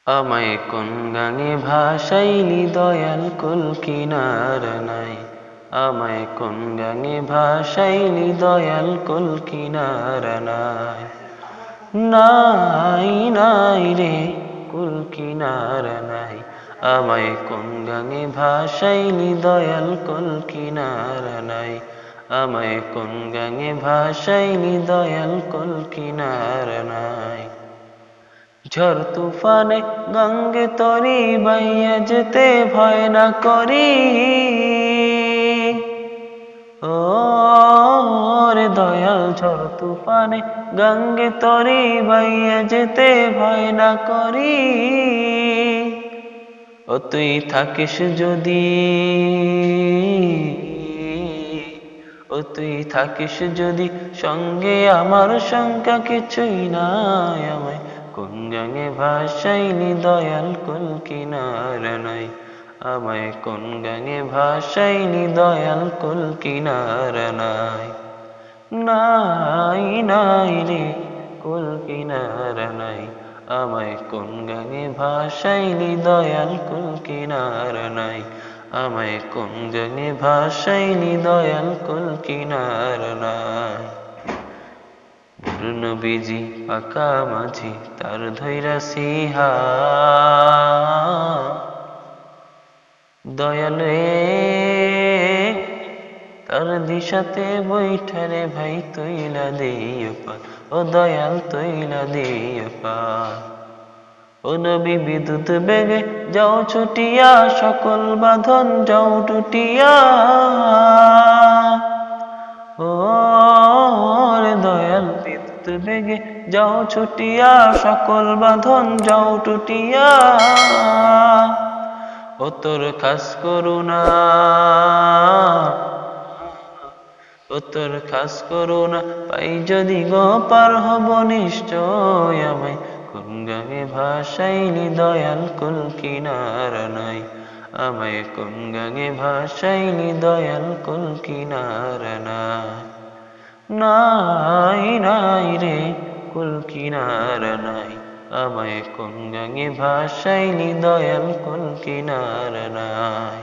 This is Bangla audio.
আমায় কোন গানে ভাসাইলি দয়াল কুল কিনার নাই। আমায় কোন গানে ভাসাইলি দয়াল কুল কিনার নাই। নাই নাই রে কুল কিনার নাই। আমায় কোন গানে ভাসাইলি দয়াল কুল কিনার নাই। আমায় কোন গানে ভাসাইলি দয়াল কুল কিনার নাই। ঝড় তুফানে গঙ্গে তরি বাইয়া যেতে ভয় না করি। ও রে দয়াল ঝড় তুফানে গঙ্গে তরি বাইয়া যেতে ভয় না করি। ও তুই থাকিস যদি, ও তুই থাকিস যদি সঙ্গে আমার শঙ্কা কিছুই নাই। আমায় কোন গানে ভাসাইলি দয়াল কুল কিনার নাই। আমায় কোন গানে ভাসাইলি দয়াল কুল কিনার নাই। নাই নাই রে কুল কিনার নাই। আমায় কোন গানে ভাসাইলি দয়াল কুল কিনার নাই। আমায় কোন গানে ভাসাইলি দয়াল কুল কিনার নাই। নবীজি পাকা মাঝি তার ধৈরা সিহা দয়ালে তার দিশাতে বৈঠারে ভাই তৈলা দিয়ে পার। ও দয়াল তৈলা দিয়ে পার। ও নবী বিদ্যুৎ বেগে যাও ছুটিয়া সকল বাঁধন যাও টুটিয়া। ও রে দয়াল বিদ্যুৎ বেগে যাও ছুটিয়া সকল বাঁধন যাও টুটিয়া। ও তোর খাস করুণা, ও তোর খাস করুণা পাই যদি গো পার হব নিশ্চয়। আমায় কোন গানে ভাসাইলি দয়াল কুল কিনার নাই। আমায় কোন গানে ভাসাইলি দয়াল কুল কিনার নাই। নাই নাই রে কুল কিনার নাই। আমায় কোন গানে ভাসাইলি দয়াল কুল কিনার নাই।